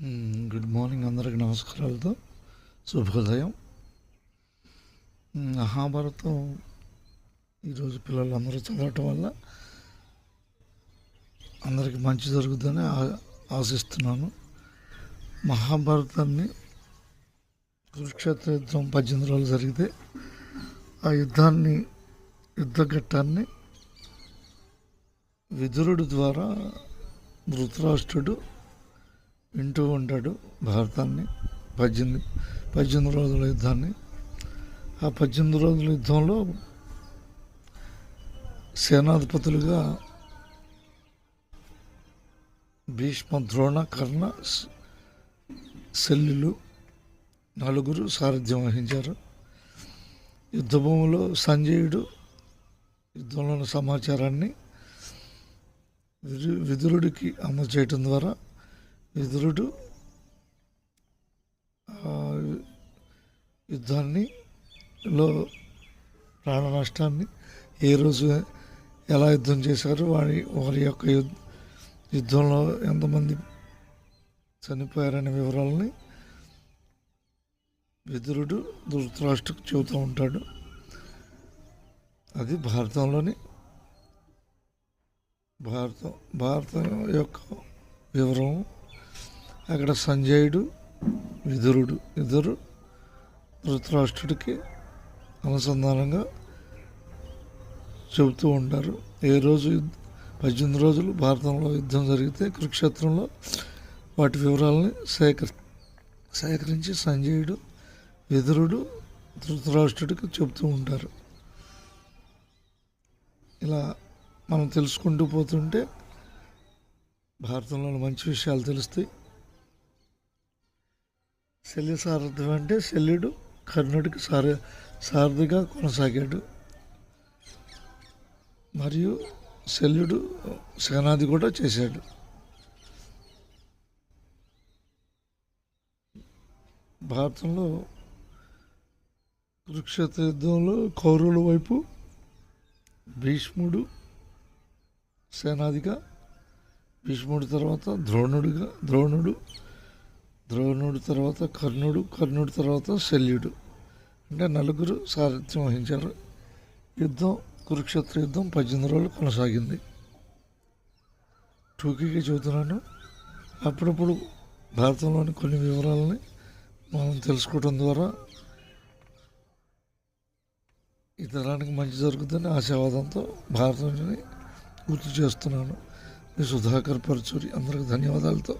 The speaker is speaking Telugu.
గుడ్ మార్నింగ్, అందరికి నమస్కారాలతో శుభోదయం. మహాభారతం ఈరోజు పిల్లలందరూ చదవటం వల్ల అందరికి మంచి జరుగుతుందని ఆశిస్తున్నాను. మహాభారతాన్ని కురుక్షేత్ర యుద్ధం 18 రోజులు జరిగితే ఆ యుద్ధఘట్టాన్ని విదురుడు ద్వారా ధృతరాష్ట్రుడు వింటూ ఉంటాడు. భారతాన్ని 18 రోజుల యుద్ధాన్ని. ఆ 18 రోజుల యుద్ధంలో సేనాధిపతులుగా భీష్మ, ద్రోణ, కర్ణ, శల్యులు నలుగురు సారథ్యం వహించారు. యుద్ధభూమిలో సంజయుడు యుద్ధంలోని సమాచారాన్ని విదురుడికి అందజేయటం ద్వారా విదురుడు యుద్ధాన్నిలో ప్రాణ నష్టాన్ని, ఏ రోజు ఎలా యుద్ధం చేశారు, వారి యొక్క యుద్ధంలో ఎంతమంది చనిపోయారనే వివరాలని విదురుడు ధృతరాష్ట్రకు చెబుతూ ఉంటాడు. అది భారతంలోని భారతం యొక్క వివరం. అక్కడ సంజయుడు, విదురుడు ఇద్దరు ధృతరాష్ట్రుడికి అనుసంధానంగా చెబుతూ ఉంటారు. ఏ రోజు 18 రోజులు భారతంలో యుద్ధం జరిగితే కురుక్షేత్రంలో వాటి వివరాలని సేకరించి సంజయుడు, విదురుడు ధృతరాష్ట్రుడికి చెబుతూ ఉంటారు. ఇలా మనం తెలుసుకుంటూ పోతుంటే భారతంలో మంచి విషయాలు తెలుస్తాయి. శల్య సారథ్యం అంటే శల్యుడు కర్ణుడికి సారథిగా కొనసాగాడు. మరియు శల్యుడు సేనాది కూడా చేశాడు. భారతంలో కురుక్షేత్ర యుద్ధంలో కౌరవుల వైపు భీష్ముడు సేనాదిగా, భీష్ముడి తర్వాత ద్రోణుడు తర్వాత కర్ణుడి తర్వాత శల్యుడు, అంటే నలుగురు సారథ్యం వహించారు. కురుక్షేత్ర యుద్ధం 18 రోజులు కొనసాగింది. టూకీగా చెబుతున్నాను. అప్పుడప్పుడు భారతంలోని కొన్ని వివరాలని మనం తెలుసుకోవడం ద్వారా ఈ తరానికి మంచి జరుగుతుందని ఆశావాదంతో భారతాన్ని గుర్తు చేస్తున్నాను. మీ సుధాకర్ పరచూరి. అందరికి ధన్యవాదాలతో